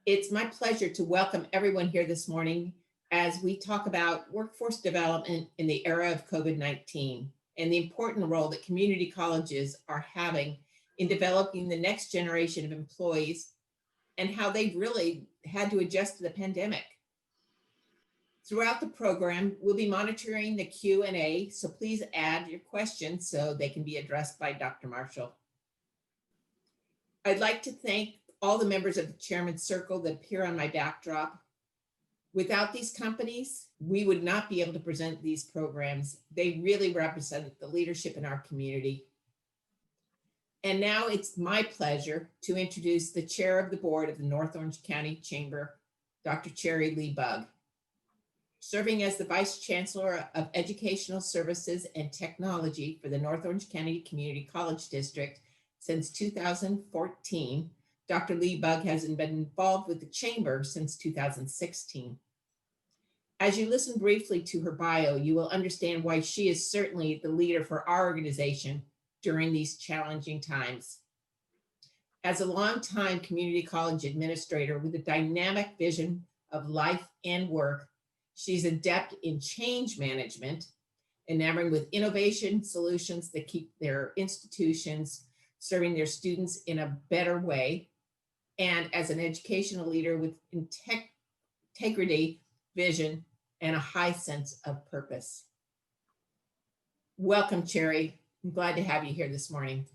It's my pleasure to welcome everyone here this morning as we talk about workforce development in the era of COVID-19 and the important role that community colleges are having in developing the next generation of employees and how they've really had to adjust to the pandemic. Throughout the program, we'll be monitoring the Q&A, so please add your questions so they can be addressed by Dr. Marshall. I'd like to thank all the members of the Chairman's Circle that appear on my backdrop. Without these companies, we would not be able to present these programs. They really represent the leadership in our community. And now it's my pleasure to introduce the chair of the board of the North Orange County Chamber, Dr. Cheryl Lee Bugg. Serving as the Vice Chancellor of Educational Services and Technology for the North Orange County Community College District since 2014, Dr. Lee Bugg has been involved with the Chamber since 2016. As you listen briefly to her bio, you will understand why she is certainly the leader for our organization during these challenging times. As a longtime community college administrator with a dynamic vision of life and work, she's adept in change management, enamored with innovation solutions that keep their institutions serving their students in a better way, and as an educational leader with integrity, vision, and a high sense of purpose. Welcome, Cherry. I'm glad to have you here this morning.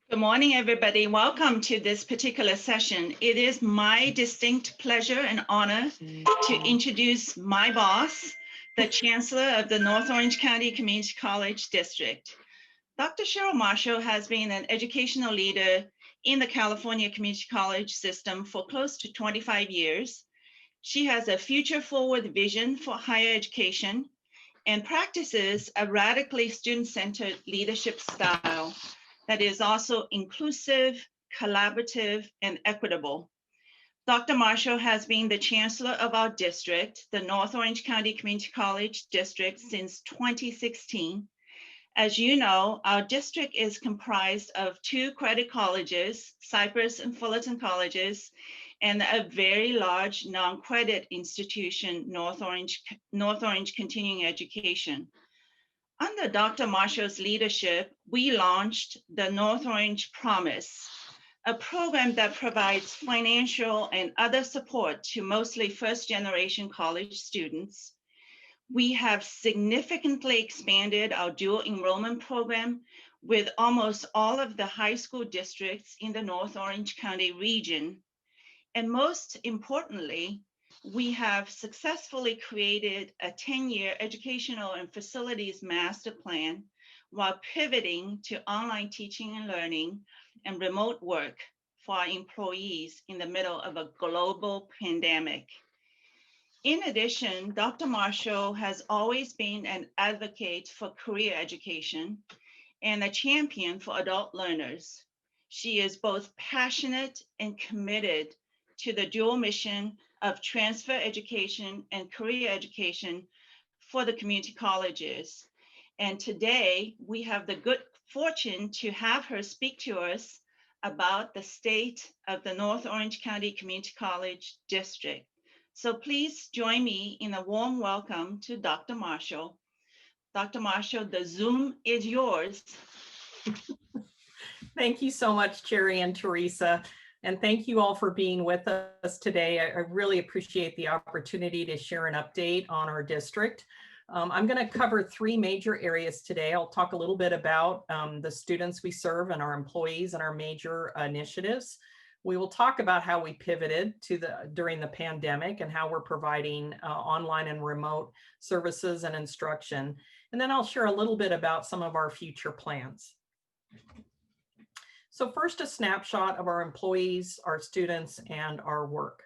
Good morning, everybody. Welcome to this particular session. It is my distinct pleasure and honor to introduce my boss, the Chancellor of the North Orange County Community College District. Dr. Cheryl Marshall has been an educational leader in the California community college system for close to 25 years. She has a future-forward vision for higher education and practices a radically student-centered leadership style that is also inclusive, collaborative, and equitable. Dr. Marshall has been the chancellor of our district, the North Orange County Community College District, since 2016. As you know, our district is comprised of 2 credit colleges, Cypress and Fullerton colleges, and a very large non-credit institution, North Orange Continuing Education. Under Dr. Marshall's leadership, we launched the North Orange Promise, a program that provides financial and other support to mostly first-generation college students. We have significantly expanded our dual enrollment program with almost all of the high school districts in the North Orange County region. And most importantly, we have successfully created a 10-year educational and facilities master plan while pivoting to online teaching and learning and remote work for our employees in the middle of a global pandemic. In addition, Dr. Marshall has always been an advocate for career education and a champion for adult learners. She is both passionate and committed to the dual mission of transfer education and career education for the community colleges. And today we have the good fortune to have her speak to us about the state of the North Orange County Community College District. So please join me in a warm welcome to Dr. Marshall. Dr. Marshall, the Zoom is yours. Thank you so much, Cherry and Teresa. And thank you all for being with us today. I really appreciate the opportunity to share an update on our district. I'm going to cover 3 major areas today. I'll talk a little bit about the students we serve and our employees and our major initiatives. We will talk about how we pivoted during the pandemic and how we're providing online and remote services and instruction. And then I'll share a little bit about some of our future plans. So first, a snapshot of our employees, our students, and our work.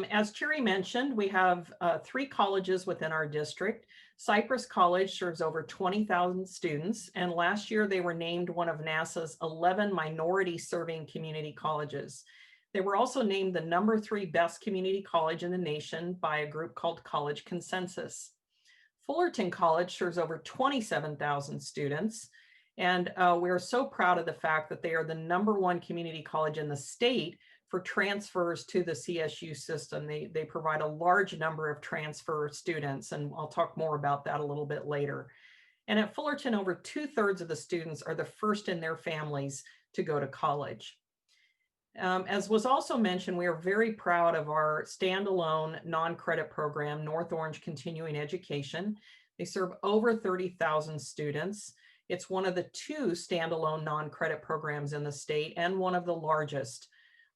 As Cherry mentioned, we have 3 colleges within our district. Cypress College serves over 20,000 students, and last year they were named one of NASA's 11 minority serving community colleges. They were also named the #3 best community college in the nation by a group called College Consensus. Fullerton College serves over 27,000 students, And we're so proud of the fact that they are the #1 community college in the state for transfers to the CSU system. They provide a large number of transfer students, and I'll talk more about that a little bit later. And at Fullerton, over 2/3 of the students are the first in their families to go to college. As was also mentioned, we are very proud of our standalone non-credit program, North Orange Continuing Education. They serve over 30,000 students. It's one of the 2 standalone non-credit programs in the state and one of the largest.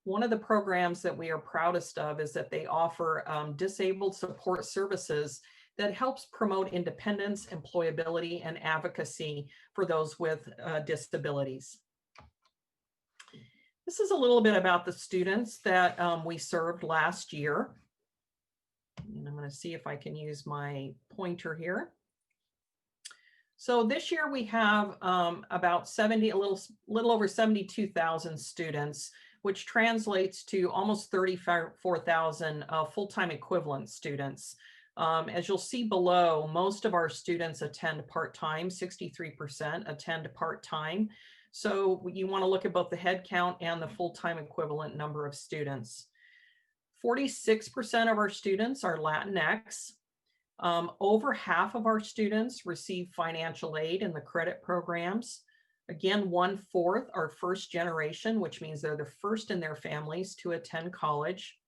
One of the programs that we are proudest of is that they offer disabled support services that helps promote independence, employability, and advocacy for those with disabilities. This is a little bit about the students that we served last year. And I'm going to see if I can use my pointer here. So this year we have about a little over 72,000 students, which translates to almost 34,000 full-time equivalent students. As you'll see below, most of our students attend part-time, 63% attend part-time. So you want to look at both the head count and the full-time equivalent number of students. 46% of our students are Latinx. Over half of our students receive financial aid in the credit programs. Again, 1/4 are first generation, which means they're the first in their families to attend college.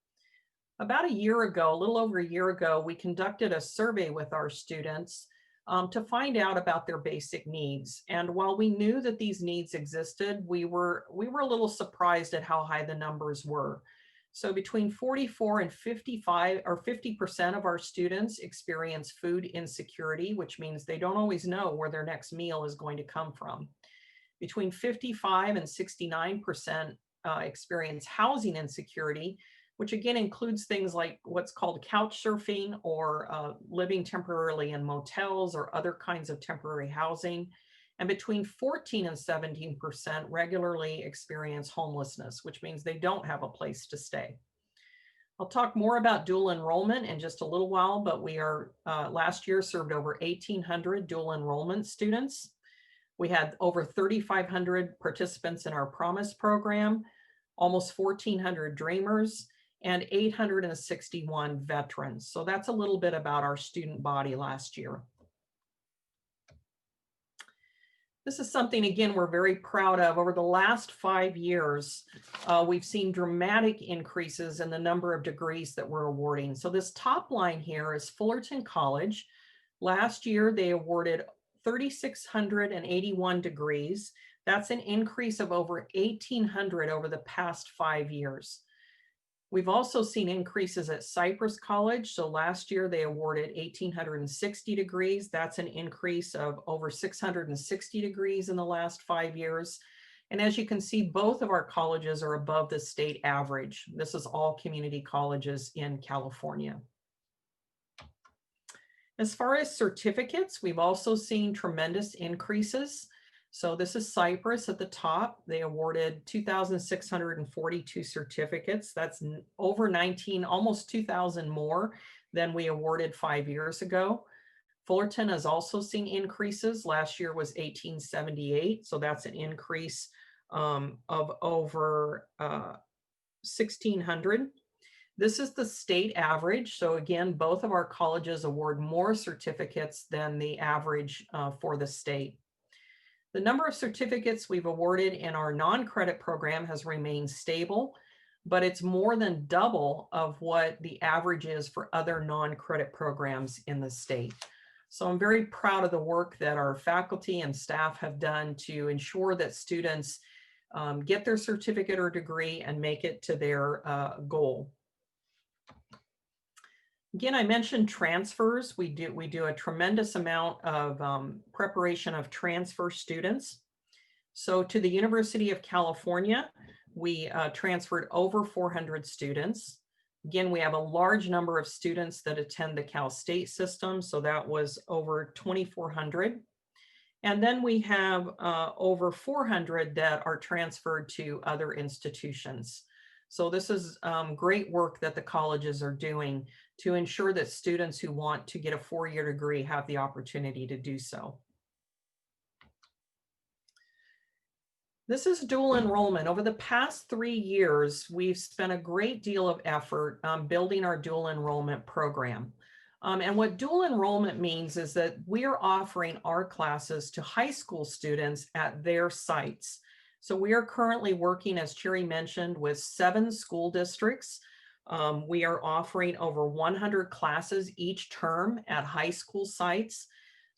About a year ago, a little over a year ago, we conducted a survey with our students to find out about their basic needs. And while we knew that these needs existed, we were a little surprised at how high the numbers were. So between 44 and 50% of our students experience food insecurity, which means they don't always know where their next meal is going to come from. Between 55 and 69% experience housing insecurity, which again includes things like what's called couch surfing or living temporarily in motels or other kinds of temporary housing. And between 14 and 17% regularly experience homelessness, which means they don't have a place to stay. I'll talk more about dual enrollment in just a little while, but we are last year served over 1,800 dual enrollment students. We had over 3,500 participants in our Promise program, almost 1,400 Dreamers, and 861 veterans. So that's a little bit about our student body last year. This is something, again, we're very proud of. Over the last 5 years, we've seen dramatic increases in the number of degrees that we're awarding. So this top line here is Fullerton College. Last year, they awarded 3,681 degrees. That's an increase of over 1,800 over the past 5 years. We've also seen increases at Cypress College. So last year they awarded 1,860 degrees. That's an increase of over 660 degrees in the last 5 years. And as you can see, both of our colleges are above the state average. This is all community colleges in California. As far as certificates, we've also seen tremendous increases. So this is Cypress at the top. They awarded 2,642 certificates. That's over 19, almost 2,000 more than we awarded 5 years ago. Fullerton has also seen increases. Last year was 1,878. So that's an increase of over 1,600. This is the state average. So again, both of our colleges award more certificates than the average for the state. The number of certificates we've awarded in our non-credit program has remained stable, but it's more than double of what the average is for other non-credit programs in the state. So I'm very proud of the work that our faculty and staff have done to ensure that students get their certificate or degree and make it to their goal. Again, I mentioned transfers. We do a tremendous amount of preparation of transfer students. So to the University of California, we transferred over 400 students. Again, we have a large number of students that attend the Cal State system. So that was over 2,400. And then we have over 400 that are transferred to other institutions. So this is great work that the colleges are doing to ensure that students who want to get a 4-year degree have the opportunity to do so. This is dual enrollment. Over the past 3 years, we've spent a great deal of effort building our dual enrollment program. And what dual enrollment means is that we are offering our classes to high school students at their sites. So we are currently working, as Cherry mentioned, with 7 school districts. We are offering over 100 classes each term at high school sites.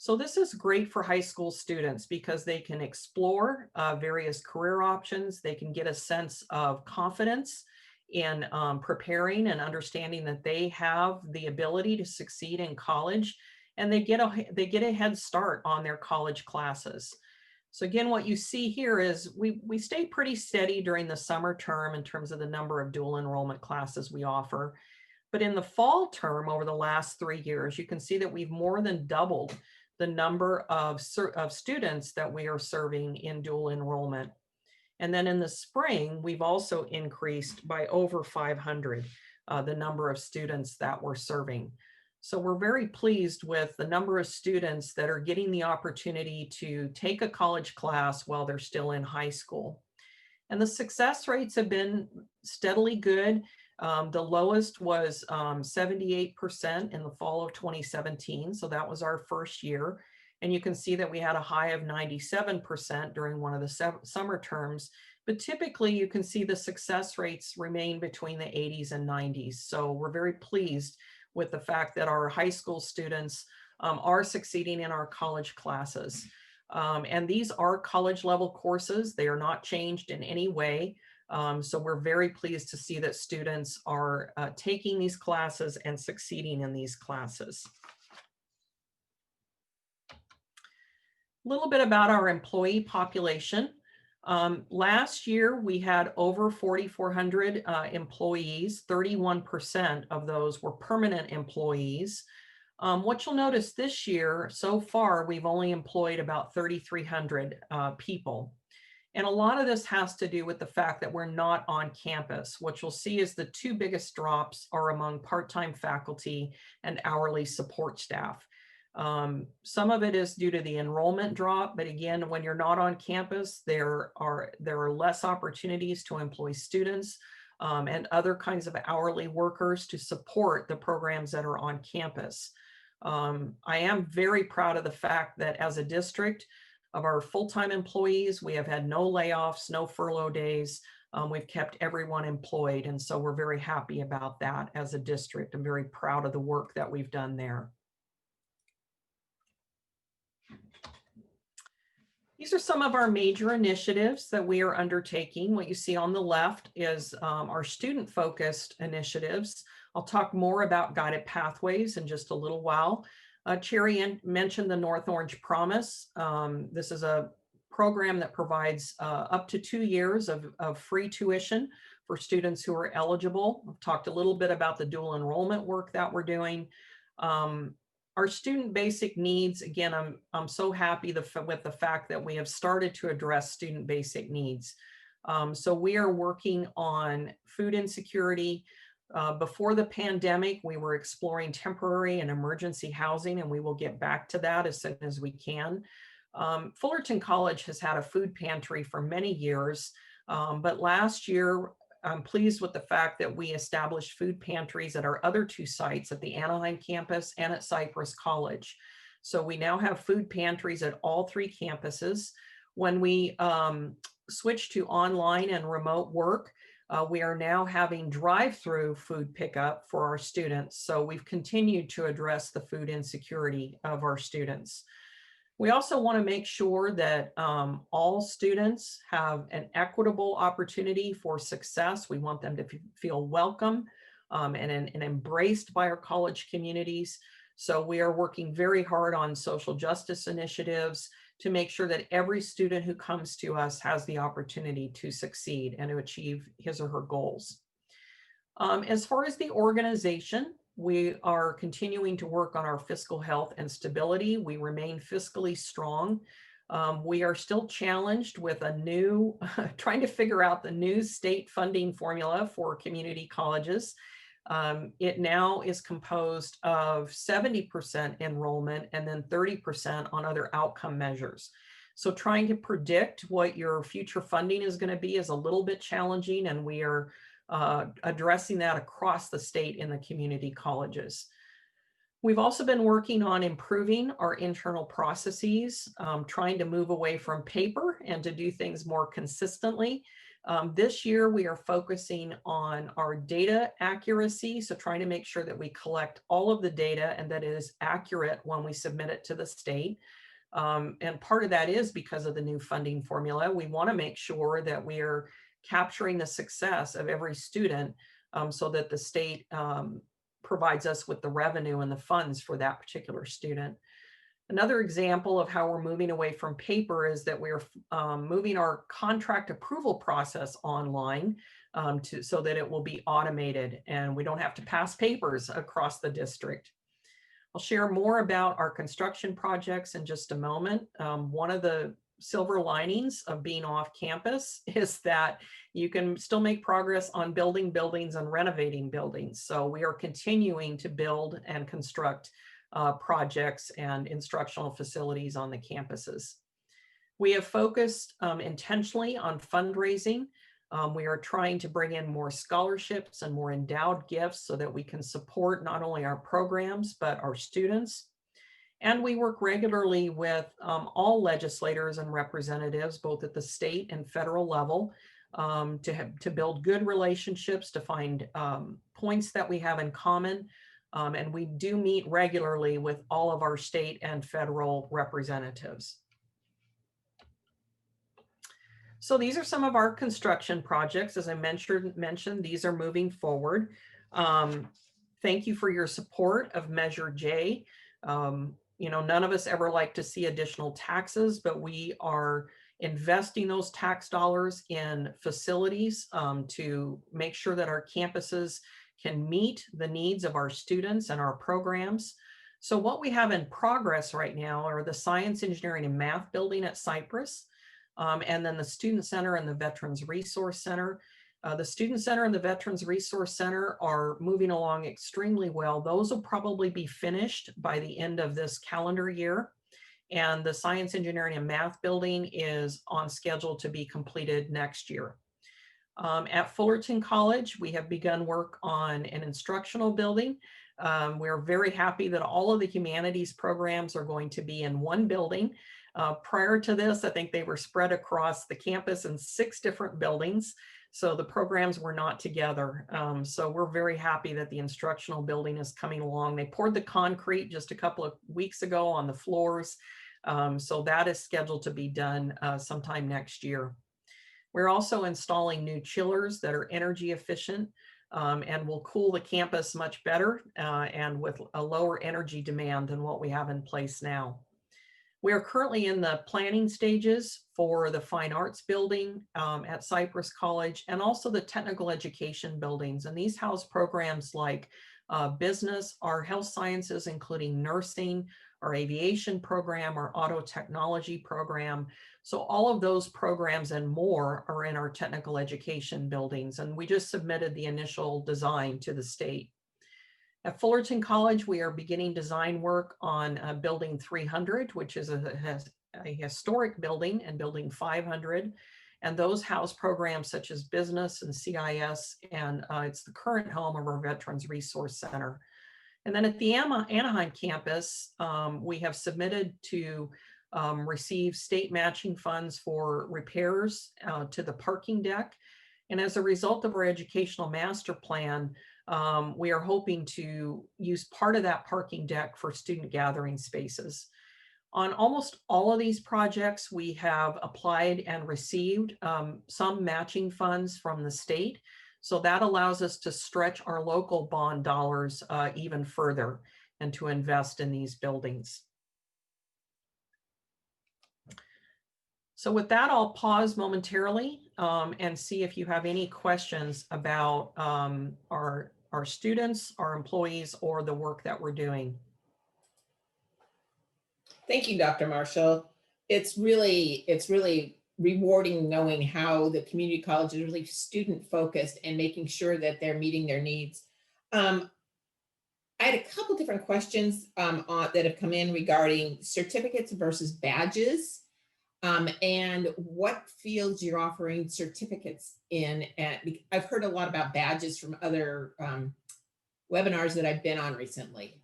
So this is great for high school students because they can explore various career options. They can get a sense of confidence in preparing and understanding that they have the ability to succeed in college, and they get a head start on their college classes. So again, what you see here is we stay pretty steady during the summer term in terms of the number of dual enrollment classes we offer. But in the fall term, over the last 3 years, you can see that we've more than doubled the number of students that we are serving in dual enrollment. And then in the spring, we've also increased by over 500 the number of students that we're serving. So we're very pleased with the number of students that are getting the opportunity to take a college class while they're still in high school. And the success rates have been steadily good. The lowest was 78% in the fall of 2017. So that was our first year. And you can see that we had a high of 97% during one of the summer terms. But typically you can see the success rates remain between the 80s and 90s. So we're very pleased with the fact that our high school students are succeeding in our college classes. And these are college level courses. They are not changed in any way. So we're very pleased to see that students are taking these classes and succeeding in these classes. A little bit about our employee population. Last year, we had over 4,400 employees. 31% of those were permanent employees. What you'll notice this year, so far, we've only employed about 3,300 people. And a lot of this has to do with the fact that we're not on campus. What you'll see is the 2 biggest drops are among part-time faculty and hourly support staff. Some of it is due to the enrollment drop, but again, when you're not on campus, there are less opportunities to employ students and other kinds of hourly workers to support the programs that are on campus. I am very proud of the fact that as a district, of our full-time employees, we have had no layoffs, no furlough days. We've kept everyone employed. And so we're very happy about that as a district. I'm very proud of the work that we've done there. These are some of our major initiatives that we are undertaking. What you see on the left is our student-focused initiatives. I'll talk more about guided pathways in just a little while. Cherry mentioned the North Orange Promise. This is a program that provides up to 2 years of free tuition for students who are eligible. I've talked a little bit about the dual enrollment work that we're doing. Our student basic needs, again, I'm so happy with the fact that we have started to address student basic needs. So we are working on food insecurity. Before the pandemic, we were exploring temporary and emergency housing, and we will get back to that as soon as we can. Fullerton College has had a food pantry for many years, but last year, I'm pleased with the fact that we established food pantries at our other 2 sites, at the Anaheim campus and at Cypress College. So we now have food pantries at all 3 campuses. When we switched to online and remote work, we are now having drive-through food pickup for our students. So we've continued to address the food insecurity of our students. We also want to make sure that all students have an equitable opportunity for success. We want them to feel welcome and embraced by our college communities. So we are working very hard on social justice initiatives to make sure that every student who comes to us has the opportunity to succeed and to achieve his or her goals. As far as the organization, we are continuing to work on our fiscal health and stability. We remain fiscally strong. We are still challenged with trying to figure out the new state funding formula for community colleges. It now is composed of 70% enrollment and then 30% on other outcome measures. So trying to predict what your future funding is going to be is a little bit challenging, and we are addressing that across the state in the community colleges. We've also been working on improving our internal processes, trying to move away from paper and to do things more consistently. This year, we are focusing on our data accuracy, so trying to make sure that we collect all of the data and that it is accurate when we submit it to the state. And part of that is because of the new funding formula. We want to make sure that we are capturing the success of every student so that the state provides us with the revenue and the funds for that particular student. Another example of how we're moving away from paper is that we're moving our contract approval process online so that it will be automated and we don't have to pass papers across the district. I'll share more about our construction projects in just a moment. One of the silver linings of being off campus is that you can still make progress on building buildings and renovating buildings. So we are continuing to build and construct projects and instructional facilities on the campuses. We have focused intentionally on fundraising. We are trying to bring in more scholarships and more endowed gifts so that we can support not only our programs, but our students. And we work regularly with all legislators and representatives, both at the state and federal level, to build good relationships, to find points that we have in common. And we do meet regularly with all of our state and federal representatives. So these are some of our construction projects. As I mentioned, these are moving forward. Thank you for your support of Measure J. You know, none of us ever like to see additional taxes, but we are investing those tax dollars in facilities to make sure that our campuses can meet the needs of our students and our programs. So what we have in progress right now are the Science, Engineering, and Math building at Cypress, and then the Student Center and the Veterans Resource Center. The Student Center and the Veterans Resource Center are moving along extremely well. Those will probably be finished by the end of this calendar year. And the Science, Engineering, and Math building is on schedule to be completed next year. At Fullerton College, we have begun work on an instructional building. We're very happy that all of the humanities programs are going to be in one building. Prior to this, I think they were spread across the campus in 6 different buildings. So the programs were not together. So we're very happy that the instructional building is coming along. They poured the concrete just a couple of weeks ago on the floors. So that is scheduled to be done sometime next year. We're also installing new chillers that are energy efficient and will cool the campus much better and with a lower energy demand than what we have in place now. We are currently in the planning stages for the Fine Arts building at Cypress College and also the technical education buildings. And these house programs like business, our health sciences, including nursing, our aviation program, our auto technology program. So all of those programs and more are in our technical education buildings. And we just submitted the initial design to the state. At Fullerton College, we are beginning design work on Building 300, which is a historic building, and Building 500. And those house programs such as business and CIS, and it's the current home of our Veterans Resource Center. And then at the Anaheim campus, we have submitted to receive state matching funds for repairs to the parking deck. And as a result of our educational master plan, we are hoping to use part of that parking deck for student gathering spaces. On almost all of these projects, we have applied and received some matching funds from the state. So that allows us to stretch our local bond dollars even further and to invest in these buildings. So with that, I'll pause momentarily and see if you have any questions about our students, our employees, or the work that we're doing. Thank you, Dr. Marshall. It's really rewarding knowing how the community college is really student focused and making sure that they're meeting their needs. I had a couple different questions that have come in regarding certificates versus badges. And what fields you're offering certificates in. I've heard a lot about badges from other webinars that I've been on recently.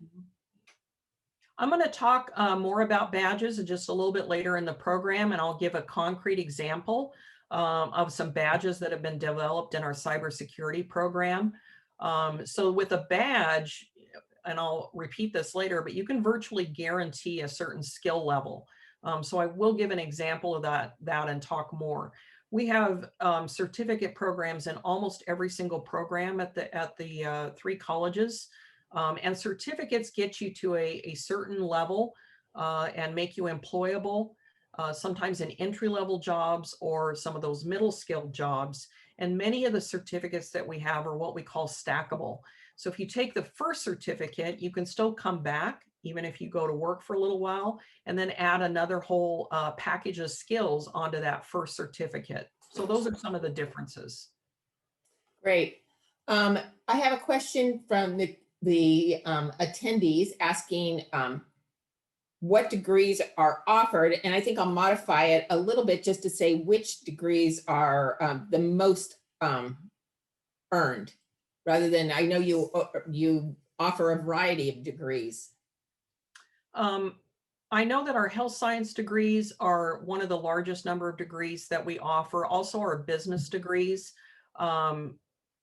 I'm going to talk more about badges just a little bit later in the program, and I'll give a concrete example of some badges that have been developed in our cybersecurity program. So with a badge, and I'll repeat this later, but you can virtually guarantee a certain skill level. So I will give an example of that and talk more. We have certificate programs in almost every single program at the 3 colleges. And certificates get you to a certain level and make you employable, sometimes in entry-level jobs or some of those middle-skilled jobs. And many of the certificates that we have are what we call stackable. So if you take the first certificate, you can still come back, even if you go to work for a little while, and then add another whole package of skills onto that first certificate. So those are some of the differences. Great. I have a question from the attendees asking what degrees are offered, and I think I'll modify it a little bit just to say which degrees are the most earned, rather than, I know you offer a variety of degrees. I know that our health science degrees are one of the largest number of degrees that we offer. Also our business degrees.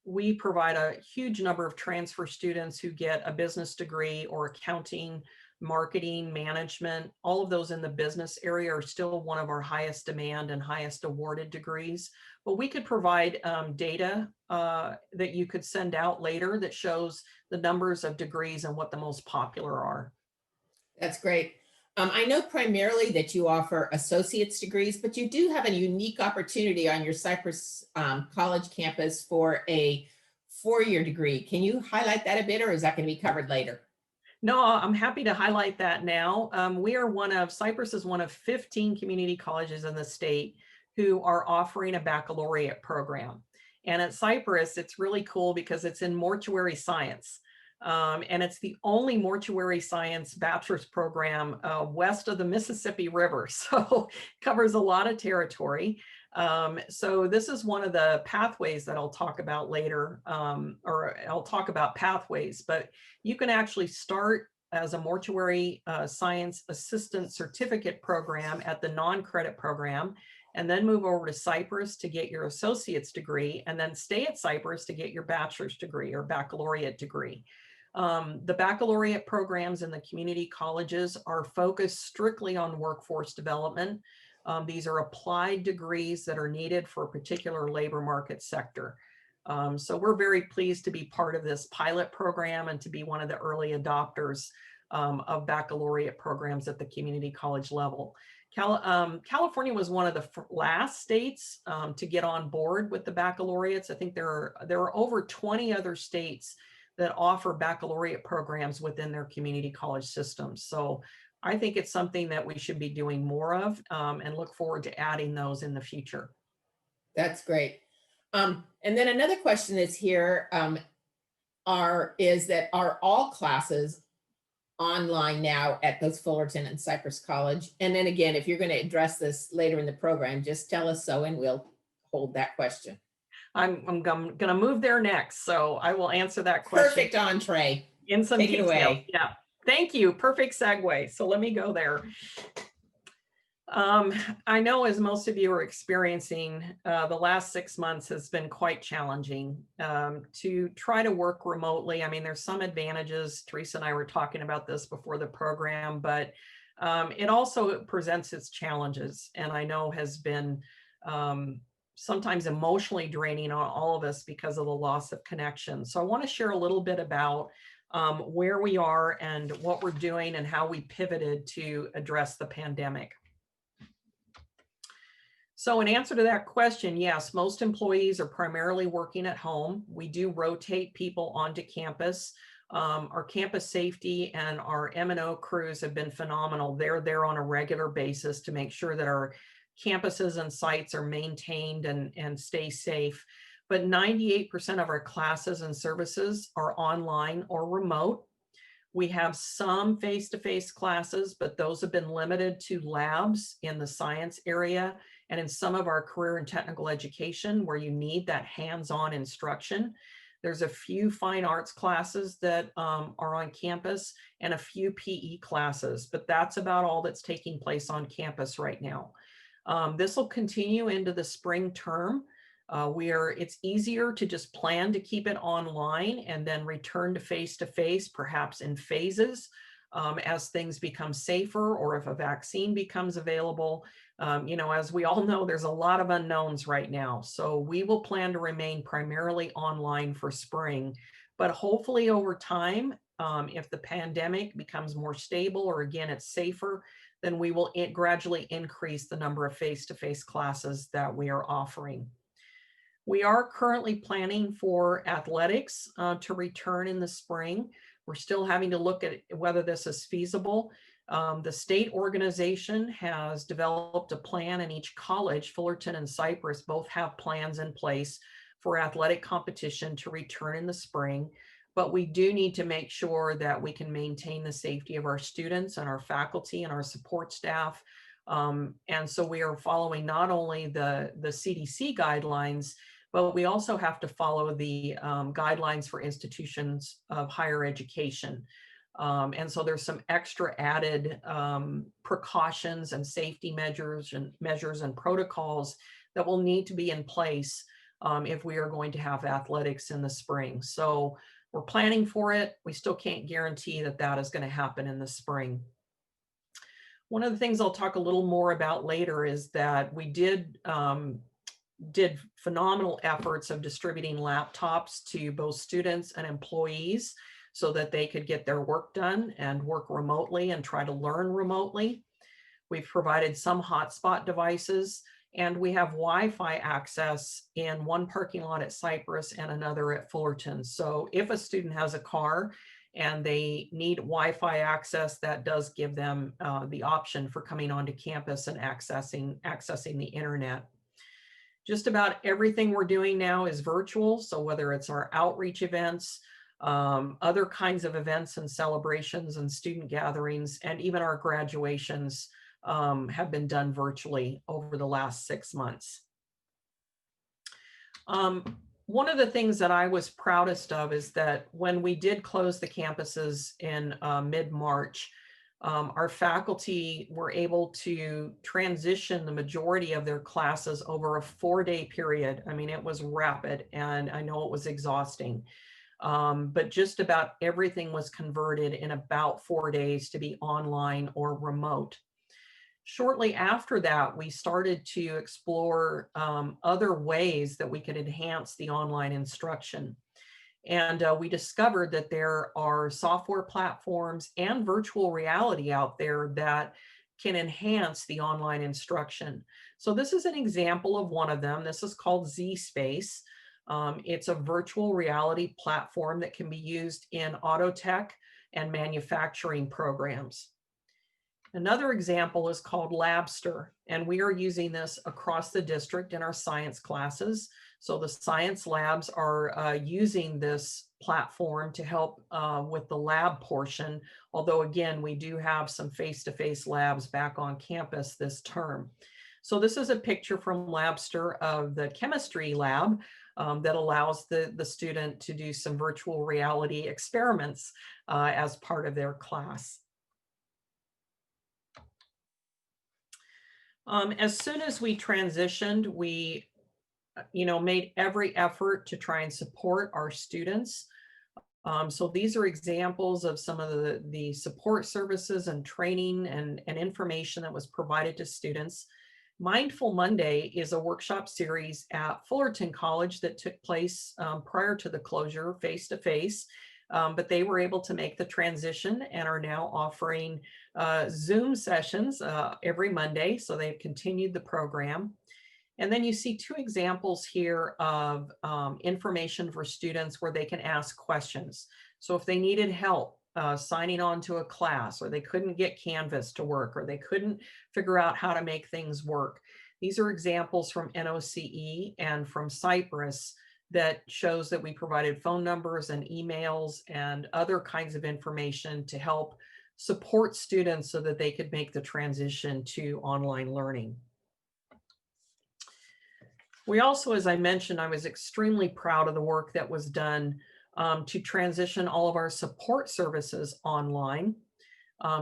We provide a huge number of transfer students who get a business degree or accounting, marketing, management. All of those in the business area are still one of our highest demand and highest awarded degrees. But we could provide data that you could send out later that shows the numbers of degrees and what the most popular are. That's great. I know primarily that you offer associate's degrees, but you do have a unique opportunity on your Cypress College campus for a 4-year degree. Can you highlight that a bit, or is that going to be covered later? No, I'm happy to highlight that now. Cypress is one of 15 community colleges in the state who are offering a baccalaureate program. And at Cypress, it's really cool because it's in mortuary science. And it's the only mortuary science bachelor's program west of the Mississippi River. So it covers a lot of territory. So this is one of the pathways that I'll talk about later, or I'll talk about pathways, but you can actually start as a mortuary science assistant certificate program at the non-credit program, and then move over to Cypress to get your associate's degree, and then stay at Cypress to get your bachelor's degree or baccalaureate degree. The baccalaureate programs in the community colleges are focused strictly on workforce development. These are applied degrees that are needed for a particular labor market sector. So we're very pleased to be part of this pilot program and to be one of the early adopters of baccalaureate programs at the community college level. California was one of the last states to get on board with the baccalaureates. I think there are over 20 other states that offer baccalaureate programs within their community college systems. So I think it's something that we should be doing more of and look forward to adding those in the future. That's great. And then another question that's here are all classes online now at both Fullerton and Cypress College? And then again, if you're going to address this later in the program, just tell us so and we'll hold that question. I'm going to move there next, so I will answer that question. Perfect entree. In some detail. Away. Yeah, thank you. Perfect segue. So let me go there. I know, as most of you are experiencing, the last 6 months has been quite challenging to try to work remotely. I mean, there's some advantages. Teresa and I were talking about this before the program, but it also presents its challenges, and I know has been sometimes emotionally draining on all of us because of the loss of connection. So I want to share a little bit about where we are and what we're doing and how we pivoted to address the pandemic. So in answer to that question, yes, most employees are primarily working at home. We do rotate people onto campus. Our campus safety and our M&O crews have been phenomenal. They're there on a regular basis to make sure that our campuses and sites are maintained and stay safe. But 98% of our classes and services are online or remote. We have some face-to-face classes, but those have been limited to labs in the science area and in some of our career and technical education where you need that hands-on instruction. There's a few fine arts classes that are on campus and a few PE classes, but that's about all that's taking place on campus right now. This will continue into the spring term. It's easier to just plan to keep it online and then return to face-to-face, perhaps in phases, as things become safer or if a vaccine becomes available. As we all know, there's a lot of unknowns right now. So we will plan to remain primarily online for spring, but hopefully over time, if the pandemic becomes more stable or again, it's safer, then we will gradually increase the number of face-to-face classes that we are offering. We are currently planning for athletics to return in the spring. We're still having to look at whether this is feasible. The state organization has developed a plan, and each college, Fullerton and Cypress, both have plans in place for athletic competition to return in the spring. But we do need to make sure that we can maintain the safety of our students and our faculty and our support staff. And so we are following not only the CDC guidelines, but we also have to follow the guidelines for institutions of higher education. And so there's some extra added precautions and safety measures and protocols that will need to be in place if we are going to have athletics in the spring. So we're planning for it. We still can't guarantee that that is going to happen in the spring. One of the things I'll talk a little more about later is that we did phenomenal efforts of distributing laptops to both students and employees so that they could get their work done and work remotely and try to learn remotely. We've provided some hotspot devices, and we have Wi-Fi access in one parking lot at Cypress and another at Fullerton. So if a student has a car and they need Wi-Fi access, that does give them the option for coming onto campus and accessing the internet. Just about everything we're doing now is virtual. So whether it's our outreach events, other kinds of events and celebrations and student gatherings, and even our graduations have been done virtually over the last 6 months. One of the things that I was proudest of is that when we did close the campuses in mid-March, our faculty were able to transition the majority of their classes over a 4-day period. I mean, it was rapid, and I know it was exhausting, but just about everything was converted in about 4 days to be online or remote. Shortly after that, we started to explore other ways that we could enhance the online instruction. And we discovered that there are software platforms and virtual reality out there that can enhance the online instruction. So this is an example of one of them. This is called Z-Space. It's a virtual reality platform that can be used in auto tech and manufacturing programs. Another example is called Labster, and we are using this across the district in our science classes. So the science labs are using this platform to help with the lab portion, although again, we do have some face-to-face labs back on campus this term. So this is a picture from Labster of the chemistry lab that allows the student to do some virtual reality experiments as part of their class. As soon as we transitioned, we made every effort to try and support our students. So these are examples of some of the support services and training and information that was provided to students. Mindful Monday is a workshop series at Fullerton College that took place prior to the closure face-to-face, but they were able to make the transition and are now offering Zoom sessions every Monday. So they've continued the program. And then you see 2 examples here of information for students where they can ask questions. So if they needed help signing on to a class, or they couldn't get Canvas to work, or they couldn't figure out how to make things work, these are examples from NOCE and from Cypress that shows that we provided phone numbers and emails and other kinds of information to help support students so that they could make the transition to online learning. We also, as I mentioned, I was extremely proud of the work that was done to transition all of our support services online.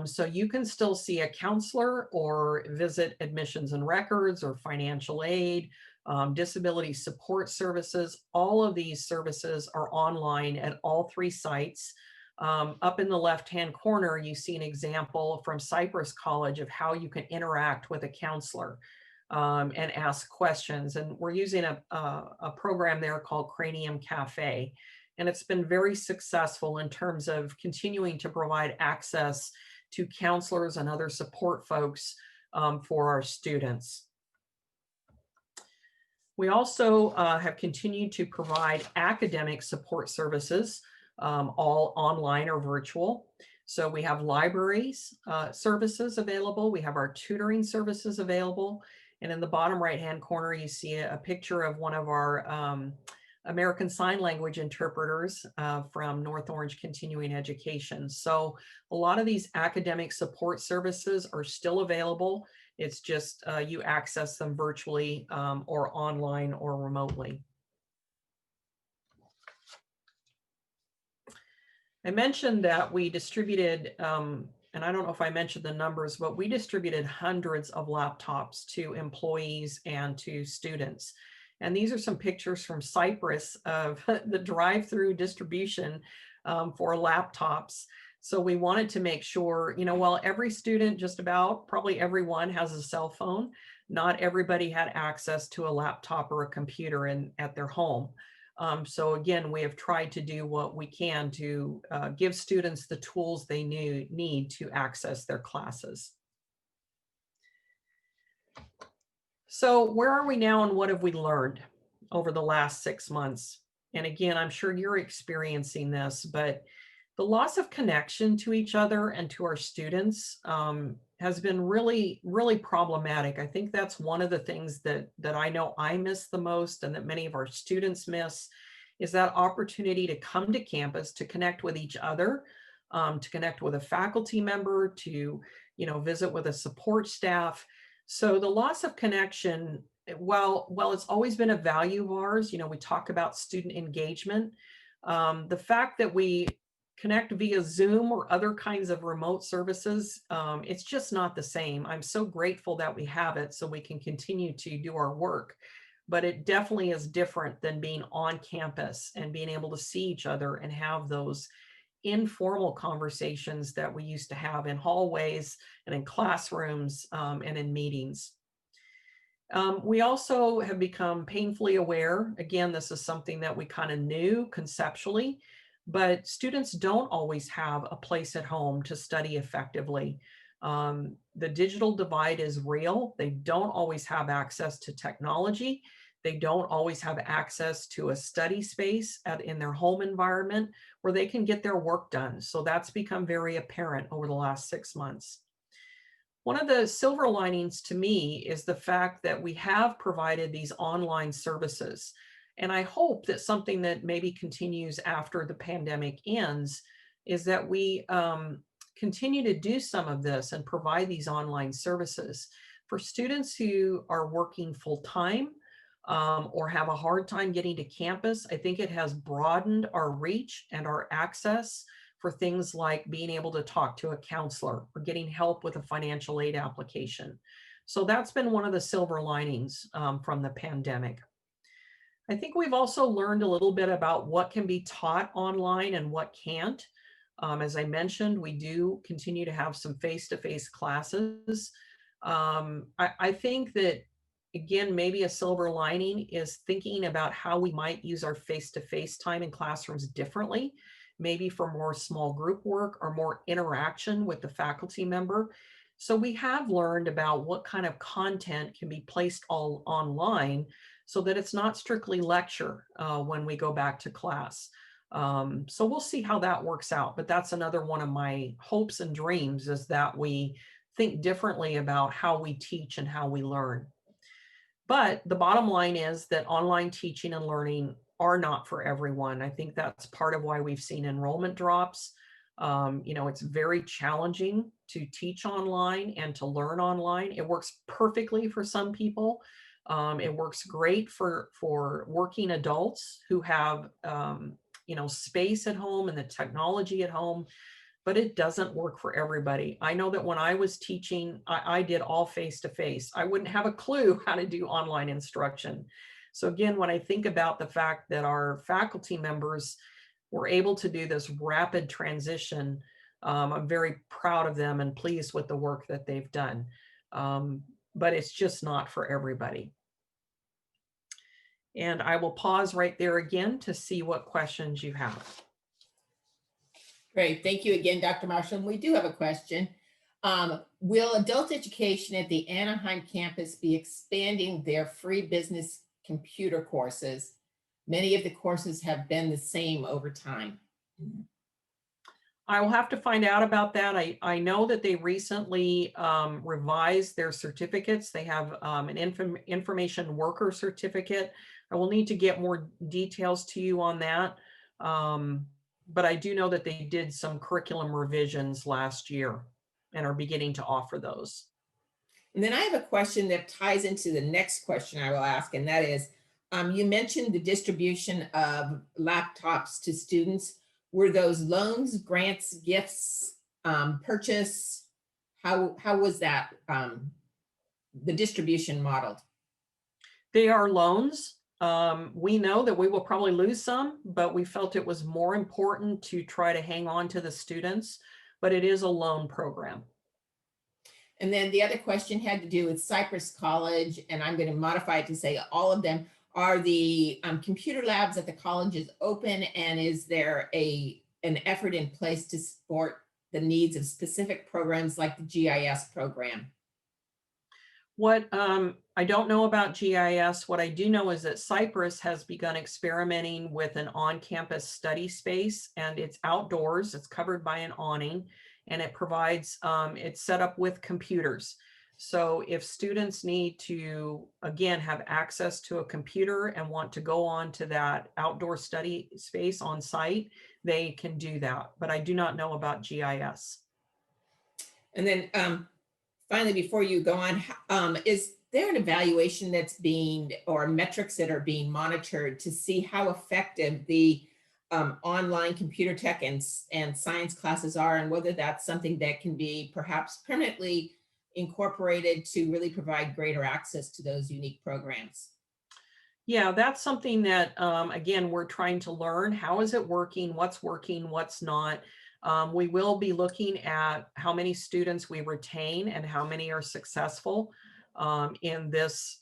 So you can still see a counselor or visit admissions and records or financial aid, disability support services. All of these services are online at all 3 sites. Up in the left-hand corner, you see an example from Cypress College of how you can interact with a counselor and ask questions. And we're using a program there called Cranium Cafe. And it's been very successful in terms of continuing to provide access to counselors and other support folks for our students. We also have continued to provide academic support services, all online or virtual. So we have libraries services available. We have our tutoring services available. And in the bottom right-hand corner, you see a picture of one of our American Sign Language interpreters from North Orange Continuing Education. So a lot of these academic support services are still available. It's just you access them virtually or online or remotely. I mentioned that we distributed, and I don't know if I mentioned the numbers, but we distributed hundreds of laptops to employees and to students. And these are some pictures from Cypress of the drive-through distribution for laptops. So we wanted to make sure, you know, while every student, just about probably everyone has a cell phone, not everybody had access to a laptop or a computer at their home. So again, we have tried to do what we can to give students the tools they need to access their classes. So where are we now and what have we learned over the last 6 months? And again, I'm sure you're experiencing this, but the loss of connection to each other and to our students has been really, really problematic. I think that's one of the things that I know I miss the most and that many of our students miss is that opportunity to come to campus, to connect with each other, to connect with a faculty member, to, you know, visit with a support staff. So the loss of connection, while it's always been a value of ours, you know, we talk about student engagement, the fact that we connect via Zoom or other kinds of remote services, it's just not the same. I'm so grateful that we have it so we can continue to do our work, but it definitely is different than being on campus and being able to see each other and have those informal conversations that we used to have in hallways and in classrooms and in meetings. We also have become painfully aware. Again, this is something that we kind of knew conceptually, but students don't always have a place at home to study effectively. The digital divide is real. They don't always have access to technology. They don't always have access to a study space in their home environment where they can get their work done. So that's become very apparent over the last 6 months. One of the silver linings to me is the fact that we have provided these online services. And I hope that something that maybe continues after the pandemic ends is that we continue to do some of this and provide these online services for students who are working full-time or have a hard time getting to campus. I think it has broadened our reach and our access for things like being able to talk to a counselor or getting help with a financial aid application. So that's been one of the silver linings from the pandemic. I think we've also learned a little bit about what can be taught online and what can't. As I mentioned, we do continue to have some face-to-face classes. I think that, again, maybe a silver lining is thinking about how we might use our face-to-face time in classrooms differently, maybe for more small group work or more interaction with the faculty member. So we have learned about what kind of content can be placed all online so that it's not strictly lecture when we go back to class. So we'll see how that works out, but that's another one of my hopes and dreams is that we think differently about how we teach and how we learn. But the bottom line is that online teaching and learning are not for everyone. I think that's part of why we've seen enrollment drops. It's very challenging to teach online and to learn online. It works perfectly for some people. It works great for working adults who have, space at home and the technology at home, but it doesn't work for everybody. I know that when I was teaching, I did all face-to-face. I wouldn't have a clue how to do online instruction. So again, when I think about the fact that our faculty members were able to do this rapid transition, I'm very proud of them and pleased with the work that they've done. But it's just not for everybody. And I will pause right there again to see what questions you have. Great. Thank you again, Dr. Marshall. We do have a question. Will adult education at the Anaheim campus be expanding their free business computer courses? Many of the courses have been the same over time. I will have to find out about that. I know that they recently revised their certificates. They have an information worker certificate. I will need to get more details to you on that. But I do know that they did some curriculum revisions last year and are beginning to offer those. And then I have a question that ties into the next question I will ask, and that is, you mentioned the distribution of laptops to students. Were those loans, grants, gifts, purchase? How was that, the distribution modeled? They are loans. We know that we will probably lose some, but we felt it was more important to try to hang on to the students, but it is a loan program. And then the other question had to do with Cypress College, and I'm going to modify it to say all of them. Are the computer labs at the colleges open, and is there an effort in place to support the needs of specific programs like the GIS program? What I don't know about GIS, what I do know is that Cypress has begun experimenting with an on-campus study space, and it's outdoors, it's covered by an awning, and it provides, it's set up with computers. So if students need to, again, have access to a computer and want to go on to that outdoor study space on site, they can do that. But I do not know about GIS. And then finally, before you go on, is there an evaluation that's being, or metrics that are being monitored to see how effective the online computer tech and science classes are, and whether that's something that can be perhaps permanently incorporated to really provide greater access to those unique programs? Yeah, that's something that, again, we're trying to learn. How is it working? What's not? We will be looking at how many students we retain and how many are successful in this,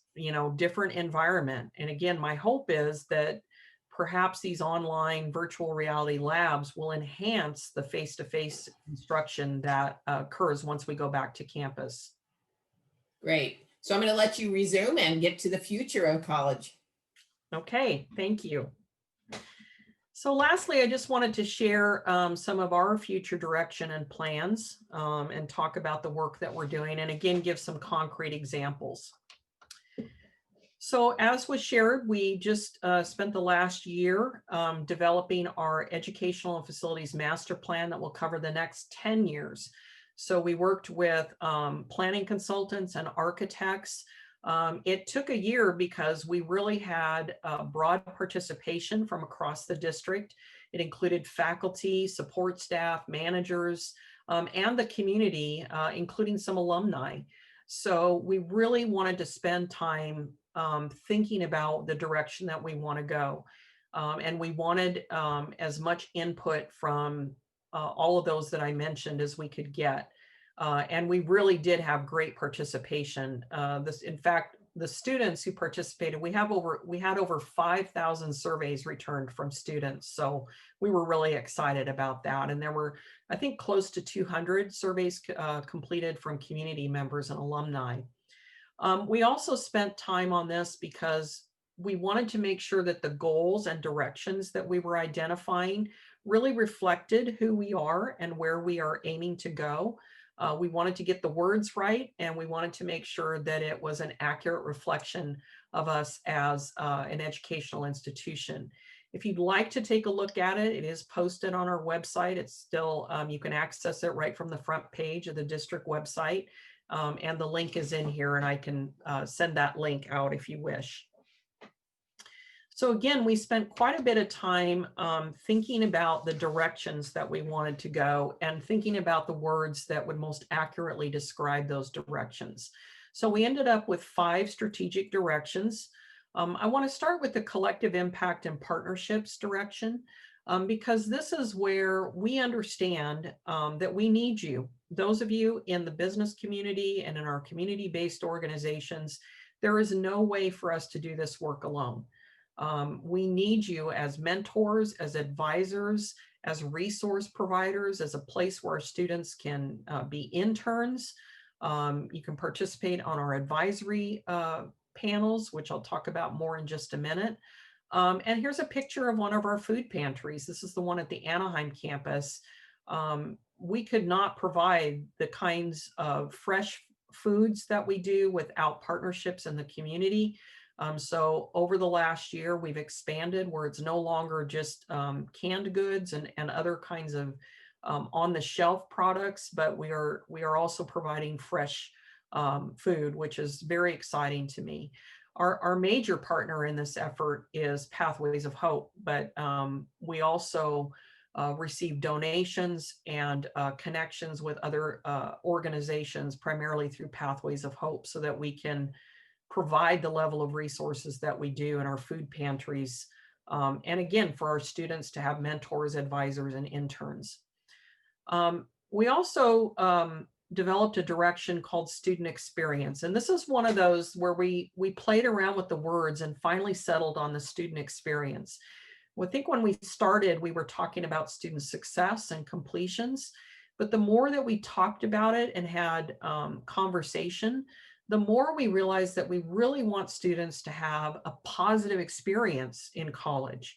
different environment. And again, my hope is that perhaps these online virtual reality labs will enhance the face-to-face instruction that occurs once we go back to campus. Great. So I'm going to let you resume and get to the future of college. Okay, thank you. So lastly, I just wanted to share some of our future direction and plans and talk about the work that we're doing, and again, give some concrete examples. So as was shared, we just spent the last year developing our educational and facilities master plan that will cover the next 10 years. So we worked with planning consultants and architects. It took a year because we really had broad participation from across the district. It included faculty, support staff, managers, and the community, including some alumni. So we really wanted to spend time thinking about the direction that we want to go. And we wanted as much input from all of those that I mentioned as we could get. And we really did have great participation. In fact, the students who participated, we had over 5,000 surveys returned from students. So we were really excited about that. And there were, I think, close to 200 surveys completed from community members and alumni. We also spent time on this because we wanted to make sure that the goals and directions that we were identifying really reflected who we are and where we are aiming to go. We wanted to get the words right, and we wanted to make sure that it was an accurate reflection of us as an educational institution. If you'd like to take a look at it, it is posted on our website. It's still, you can access it right from the front page of the district website. And the link is in here, and I can send that link out if you wish. So again, we spent quite a bit of time thinking about the directions that we wanted to go and thinking about the words that would most accurately describe those directions. So we ended up with 5 strategic directions. I want to start with the collective impact and partnerships direction, because this is where we understand that we need you. Those of you in the business community and in our community-based organizations, there is no way for us to do this work alone. We need you as mentors, as advisors, as resource providers, as a place where our students can be interns. You can participate on our advisory panels, which I'll talk about more in just a minute. And here's a picture of one of our food pantries. This is the one at the Anaheim campus. We could not provide the kinds of fresh foods that we do without partnerships in the community. So over the last year, we've expanded where it's no longer just canned goods and other kinds of on the shelf products, but we are also providing fresh food, which is very exciting to me. Our major partner in this effort is Pathways of Hope, but we also receive donations and connections with other organizations, primarily through Pathways of Hope, so that we can provide the level of resources that we do in our food pantries. And again, for our students to have mentors, advisors, and interns. We also developed a direction called student experience. And this is one of those where we played around with the words and finally settled on the student experience. Well, I think when we started, we were talking about student success and completions, but the more that we talked about it and had conversation, the more we realized that we really want students to have a positive experience in college.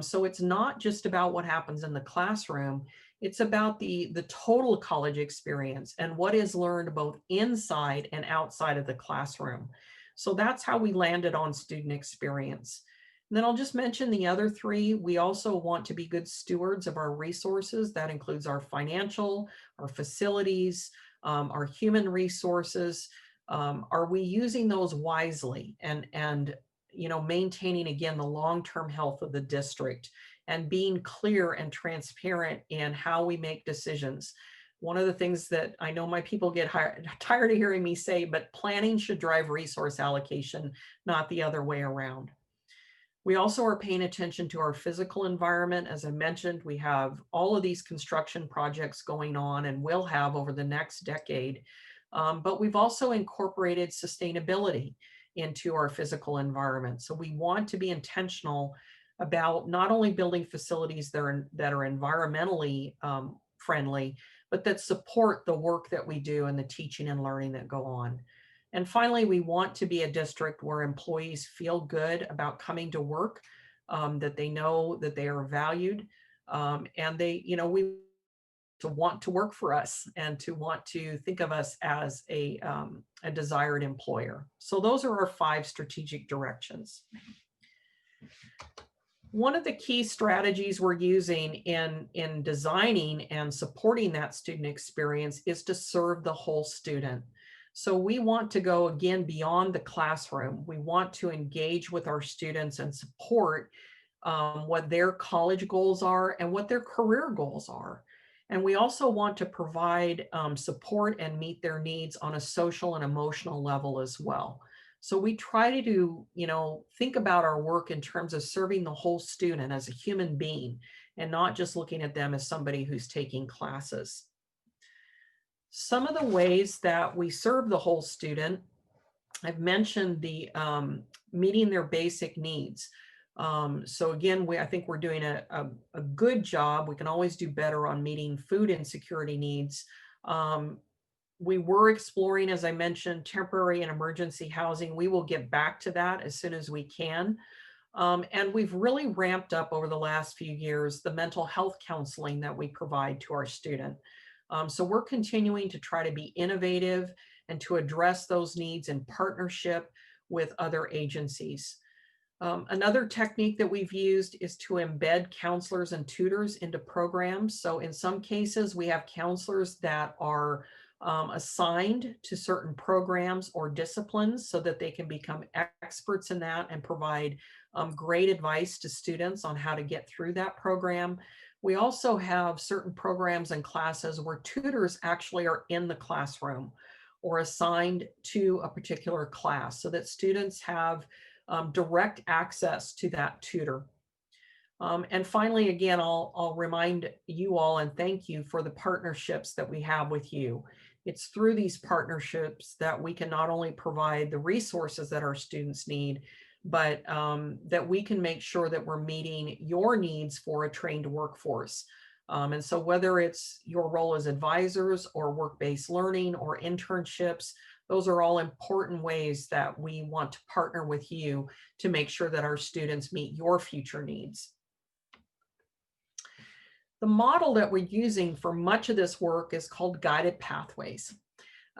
So it's not just about what happens in the classroom, it's about the total college experience and what is learned both inside and outside of the classroom. So that's how we landed on student experience. And then I'll just mention the other 3. We also want to be good stewards of our resources. That includes our financial, our facilities, our human resources. Are we using those wisely and maintaining, again, the long-term health of the district and being clear and transparent in how we make decisions? One of the things that I know my people get tired of hearing me say, but planning should drive resource allocation, not the other way around. We also are paying attention to our physical environment. As I mentioned, we have all of these construction projects going on and will have over the next decade. But we've also incorporated sustainability into our physical environment. So we want to be intentional about not only building facilities that are environmentally friendly, but that support the work that we do and the teaching and learning that go on. And finally, we want to be a district where employees feel good about coming to work, that they know that they are valued, and we to want to work for us and to want to think of us as a desired employer. So those are our 5 strategic directions. One of the key strategies we're using in designing and supporting that student experience is to serve the whole student. So we want to go, again, beyond the classroom. We want to engage with our students and support what their college goals are and what their career goals are. And we also want to provide support and meet their needs on a social and emotional level as well. So we try to, think about our work in terms of serving the whole student as a human being and not just looking at them as somebody who's taking classes. Some of the ways that we serve the whole student, I've mentioned the meeting their basic needs. So again, I think we're doing a good job. We can always do better on meeting food insecurity needs. We were exploring, as I mentioned, temporary and emergency housing. We will get back to that as soon as we can. And we've really ramped up over the last few years the mental health counseling that we provide to our student. So we're continuing to try to be innovative and to address those needs in partnership with other agencies. Another technique that we've used is to embed counselors and tutors into programs. So in some cases, we have counselors that are assigned to certain programs or disciplines so that they can become experts in that and provide great advice to students on how to get through that program. We also have certain programs and classes where tutors actually are in the classroom or assigned to a particular class so that students have direct access to that tutor. And finally, again, I'll remind you all and thank you for the partnerships that we have with you. It's through these partnerships that we can not only provide the resources that our students need, but that we can make sure that we're meeting your needs for a trained workforce. And so whether it's your role as advisors or work-based learning or internships, those are all important ways that we want to partner with you to make sure that our students meet your future needs. The model that we're using for much of this work is called guided pathways.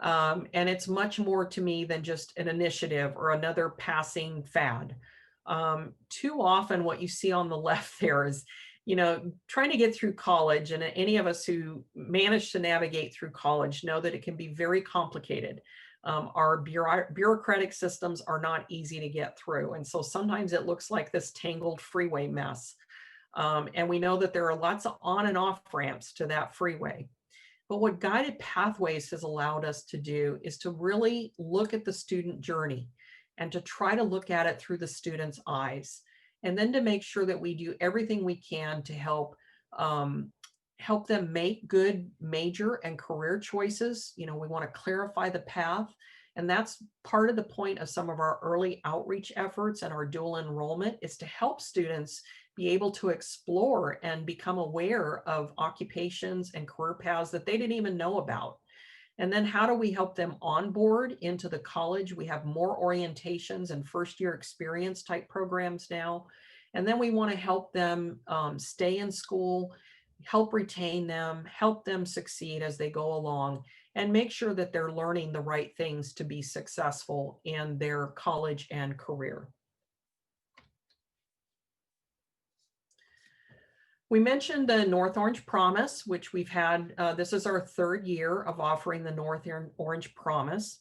And it's much more to me than just an initiative or another passing fad. Too often what you see on the left there is, trying to get through college, and any of us who manage to navigate through college know that it can be very complicated. Our bureaucratic systems are not easy to get through. And so sometimes it looks like this tangled freeway mess. And we know that there are lots of on and off ramps to that freeway. But what guided pathways has allowed us to do is to really look at the student journey and to try to look at it through the student's eyes. And then to make sure that we do everything we can to help them make good major and career choices. We want to clarify the path. And that's part of the point of some of our early outreach efforts and our dual enrollment is to help students be able to explore and become aware of occupations and career paths that they didn't even know about. And then how do we help them onboard into the college? We have more orientations and first year experience type programs now. And then we want to help them stay in school, help retain them, help them succeed as they go along, and make sure that they're learning the right things to be successful in their college and career. We mentioned the North Orange Promise, which we've had, this is our third year of offering the North Orange Promise.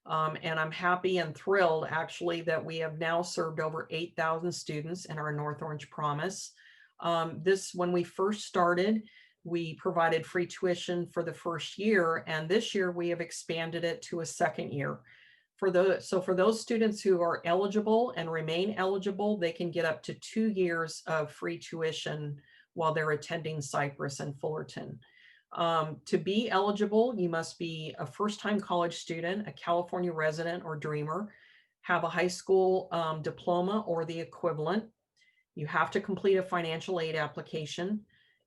And I'm happy and thrilled actually that we have now served over 8,000 students in our North Orange Promise. When we first started, we provided free tuition for the first year, and this year we have expanded it to a second year. For those students who are eligible and remain eligible, they can get up to 2 years of free tuition while they're attending Cypress and Fullerton. To be eligible, you must be a first-time college student, a California resident or dreamer, have a high school diploma or the equivalent. You have to complete a financial aid application,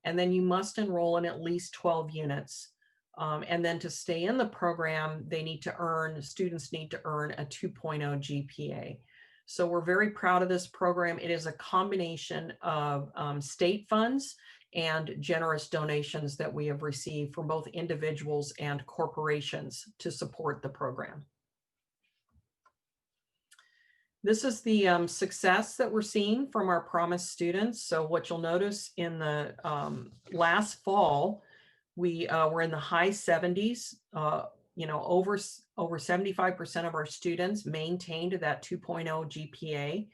and then you must enroll in at least 12 units. And then to stay in the program, students need to earn a 2.0 GPA. So we're very proud of this program. It is a combination of state funds and generous donations that we have received from both individuals and corporations to support the program. This is the success that we're seeing from our Promise students. So what you'll notice in the last fall, we were in the high 70s. Over 75% of our students maintained that 2.0 GPA.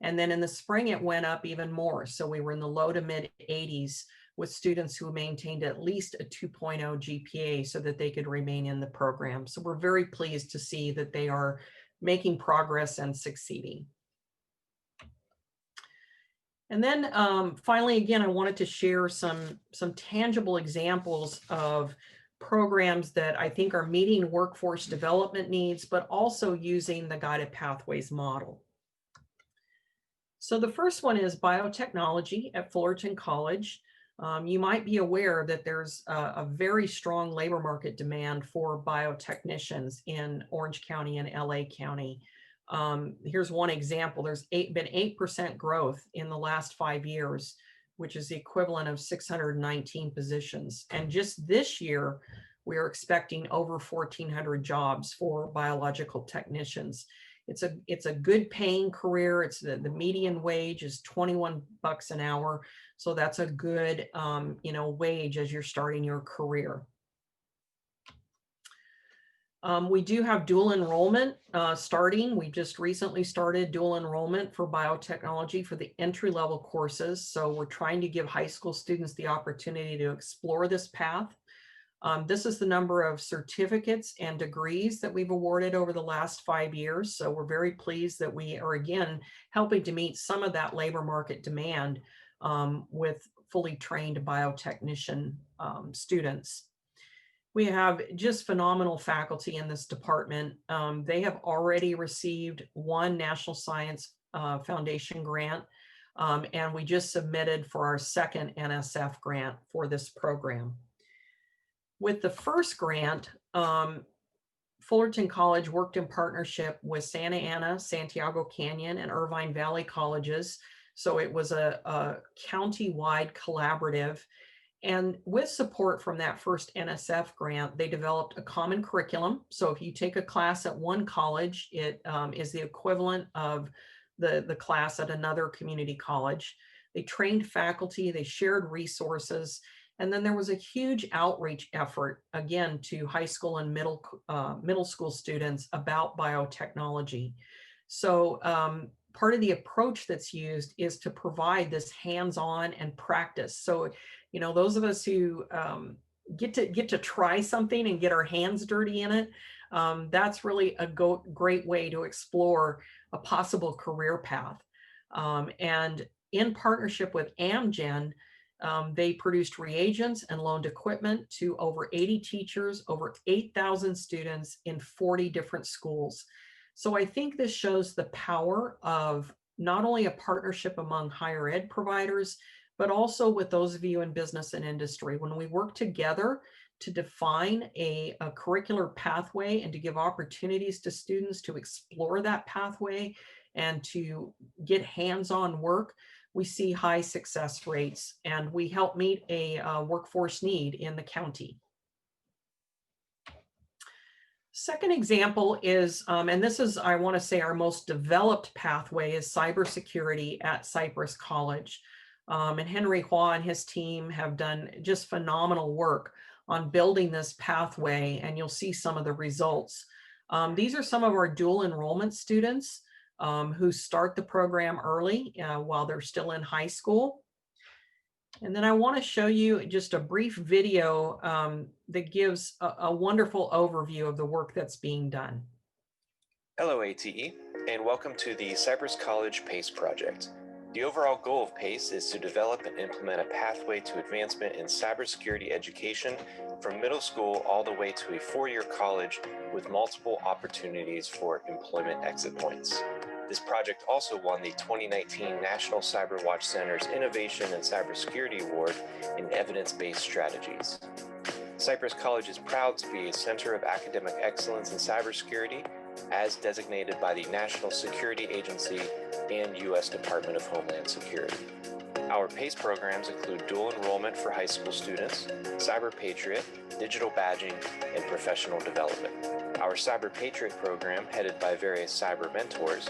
And then in the spring, it went up even more. So we were in the low to mid 80s with students who maintained at least a 2.0 GPA so that they could remain in the program. So we're very pleased to see that they are making progress and succeeding. And then finally, again, I wanted to share some tangible examples of programs that I think are meeting workforce development needs, but also using the guided pathways model. So the first one is biotechnology at Fullerton College. You might be aware that there's a very strong labor market demand for biotechnicians in Orange County and LA County. Here's one example. There's been 8% growth in the last 5 years which is the equivalent of 619 positions. And just this year, we are expecting over 1,400 jobs for biological technicians. It's a good paying career. It's the median wage is 21 bucks an hour. So that's a good, wage as you're starting your career. We do have dual enrollment starting. We just recently started dual enrollment for biotechnology for the entry-level courses. So we're trying to give high school students the opportunity to explore this path. This is the number of certificates and degrees that we've awarded over the last 5 years. So we're very pleased that we are again helping to meet some of that labor market demand with fully trained biotechnician students. We have just phenomenal faculty in this department. They have already received one National Science Foundation grant, and we just submitted for our second NSF grant for this program. With the first grant, Fullerton College worked in partnership with Santa Ana, Santiago Canyon, and Irvine Valley colleges. So it was a county-wide collaborative. And with support from that first NSF grant, they developed a common curriculum. So if you take a class at one college, it is the equivalent of the class at another community college. They trained faculty, they shared resources, and then there was a huge outreach effort, again, to high school and middle school students about biotechnology. So part of the approach that's used is to provide this hands-on and practice. So, those of us who get to try something and get our hands dirty in it, that's really a great way to explore a possible career path. And in partnership with Amgen, they produced reagents and loaned equipment to over 80 teachers, over 8,000 students in 40 different schools. So I think this shows the power of not only a partnership among higher ed providers, but also with those of you in business and industry. When we work together to define a curricular pathway and to give opportunities to students to explore that pathway and to get hands-on work, we see high success rates, and we help meet a workforce need in the county. Second example is, and this is, I want to say, our most developed pathway is cybersecurity at Cypress College. And Henry Hua and his team have done just phenomenal work on building this pathway, and you'll see some of the results. These are some of our dual enrollment students who start the program early while they're still in high school. And then I want to show you just a brief video that gives a wonderful overview of the work that's being done. Hello ATE, and welcome to the Cypress College PACE project. The overall goal of PACE is to develop and implement a pathway to advancement in cybersecurity education from middle school all the way to a 4-year college with multiple opportunities for employment exit points. This project also won the 2019 National CyberWatch Center's Innovation in Cybersecurity Award in Evidence-Based Strategies. Cypress College is proud to be a center of academic excellence in cybersecurity as designated by the National Security Agency and U.S. Department of Homeland Security. Our PACE programs include dual enrollment for high school students, Cyber Patriot, digital badging, and professional development. Our Cyber Patriot program, headed by various cyber mentors,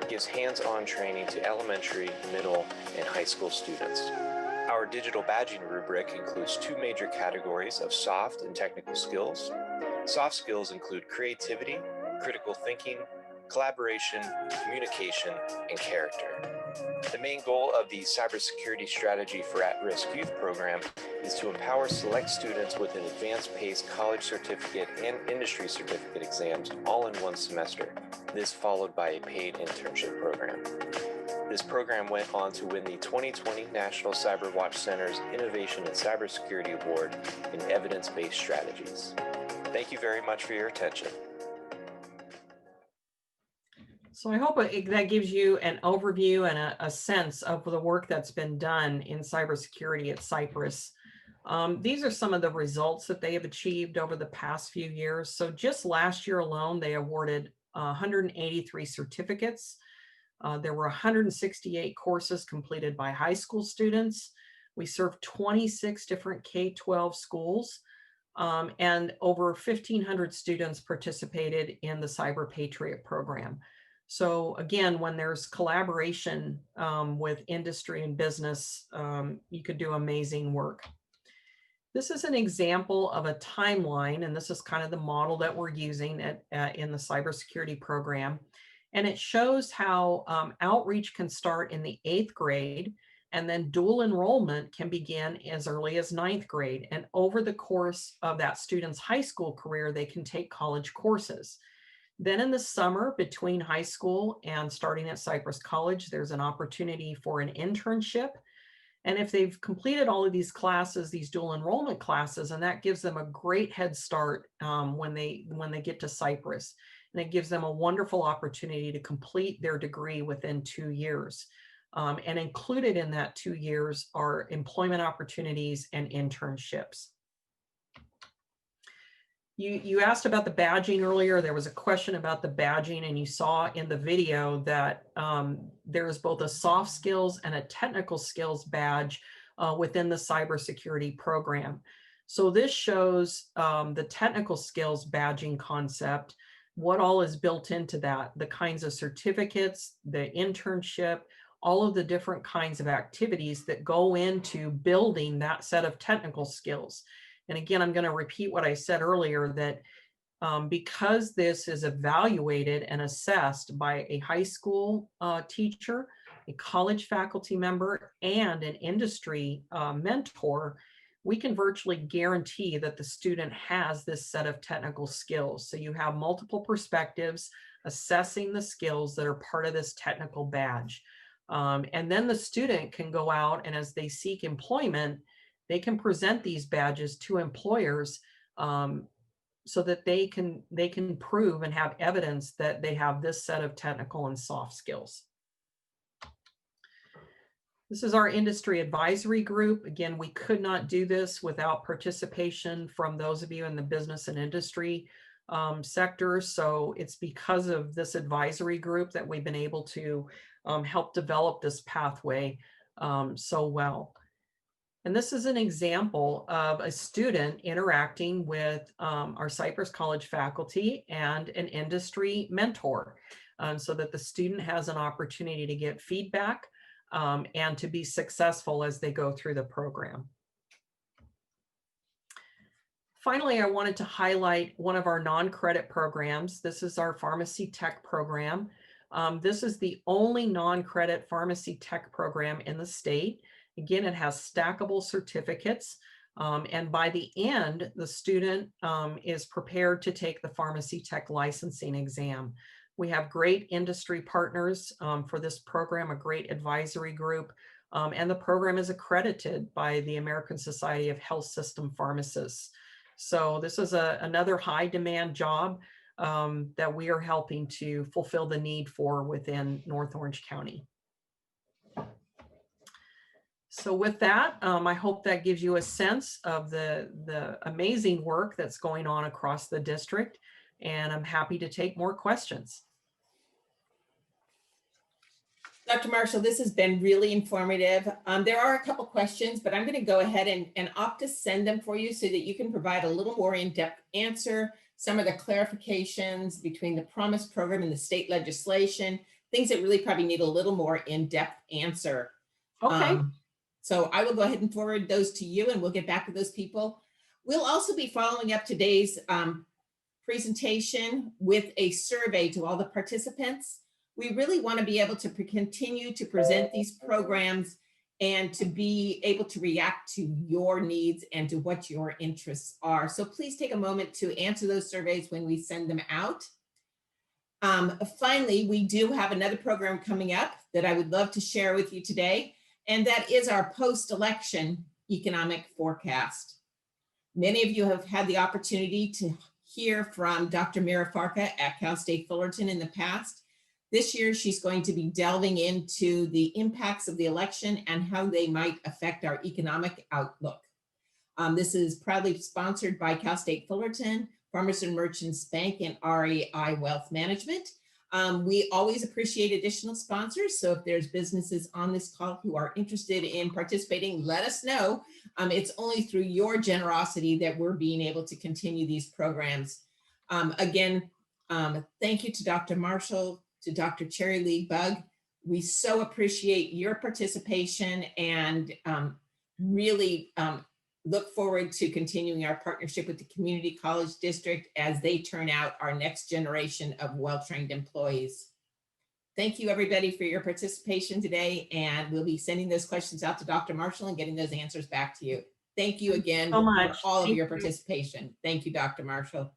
gives hands-on training to elementary, middle, and high school students. Our digital badging rubric includes 2 major categories of soft and technical skills. Soft skills include creativity, critical thinking, collaboration, communication, and character. The main goal of the Cybersecurity Strategy for At-Risk Youth program is to empower select students with an advanced PACE college certificate and industry certificate exams all in one semester. This followed by a paid internship program. This program went on to win the 2020 National CyberWatch Center's Innovation in Cybersecurity Award in Evidence-Based Strategies. Thank you very much for your attention. So I hope that gives you an overview and a sense of the work that's been done in cybersecurity at Cypress. These are some of the results that they have achieved over the past few years. So just last year alone, they awarded 183 certificates. There were 168 courses completed by high school students. We serve 26 different K-12 schools, and over 1,500 students participated in the Cyber Patriot program. So again, when there's collaboration with industry and business, you could do amazing work. This is an example of a timeline, and this is kind of the model that we're using in the cybersecurity program. And it shows how outreach can start in the 8th grade, and then dual enrollment can begin as early as 9th grade. And over the course of that student's high school career, they can take college courses. Then in the summer between high school and starting at Cypress College, there's an opportunity for an internship. And if they've completed all of these classes, these dual enrollment classes, and that gives them a great head start when they get to Cypress. And it gives them a wonderful opportunity to complete their degree within 2 years. And included in that 2 years are employment opportunities and internships. You asked about the badging earlier. There was a question about the badging, and you saw in the video that there's both a soft skills and a technical skills badge within the cybersecurity program. So this shows the technical skills badging concept, what all is built into that, the kinds of certificates, the internship, all of the different kinds of activities that go into building that set of technical skills. And again, I'm going to repeat what I said earlier, that because this is evaluated and assessed by a high school teacher, a college faculty member, and an industry mentor, we can virtually guarantee that the student has this set of technical skills. So you have multiple perspectives assessing the skills that are part of this technical badge. And then the student can go out, and as they seek employment, they can present these badges to employers so that they can prove and have evidence that they have this set of technical and soft skills. This is our industry advisory group. Again, we could not do this without participation from those of you in the business and industry sector. So it's because of this advisory group that we've been able to help develop this pathway so well. And this is an example of a student interacting with our Cypress College faculty and an industry mentor, so that the student has an opportunity to get feedback and to be successful as they go through the program. Finally, I wanted to highlight one of our non-credit programs. This is our pharmacy tech program. This is the only non-credit pharmacy tech program in the state. Again, it has stackable certificates, and by the end, the student is prepared to take the pharmacy tech licensing exam. We have great industry partners for this program, a great advisory group, and the program is accredited by the American Society of Health System Pharmacists. So this is another high demand job that we are helping to fulfill the need for within North Orange County. So with that, I hope that gives you a sense of the amazing work that's going on across the district, and I'm happy to take more questions. Dr. Marshall, this has been really informative. There are a couple questions, but I'm going to go ahead and opt to send them for you so that you can provide a little more in-depth answer, some of the clarifications between the Promise program and the state legislation, things that really probably need a little more in-depth answer. Okay. So I will go ahead and forward those to you, and we'll get back to those people. We'll also be following up today's presentation with a survey to all the participants. We really want to be able to continue to present these programs and to be able to react to your needs and to what your interests are. So please take a moment to answer those surveys when we send them out. Finally, we do have another program coming up that I would love to share with you today, and that is our post-election economic forecast. Many of you have had the opportunity to hear from Dr. Mira Farka at Cal State Fullerton in the past. This year, she's going to be delving into the impacts of the election and how they might affect our economic outlook. This is proudly sponsored by Cal State Fullerton, Farmers and Merchants Bank, and REI Wealth Management. We always appreciate additional sponsors. So if there's businesses on this call who are interested in participating, let us know. It's only through your generosity that we're being able to continue these programs. Again, thank you to Dr. Marshall, to Dr. Cherry Lee Bug. We so appreciate your participation and really look forward to continuing our partnership with the Community College District as they turn out our next generation of well-trained employees. Thank you, everybody, for your participation today, and we'll be sending those questions out to Dr. Marshall and getting those answers back to you. Thank you again so for much. all of Thank your you. participation. Thank you, Dr. Marshall.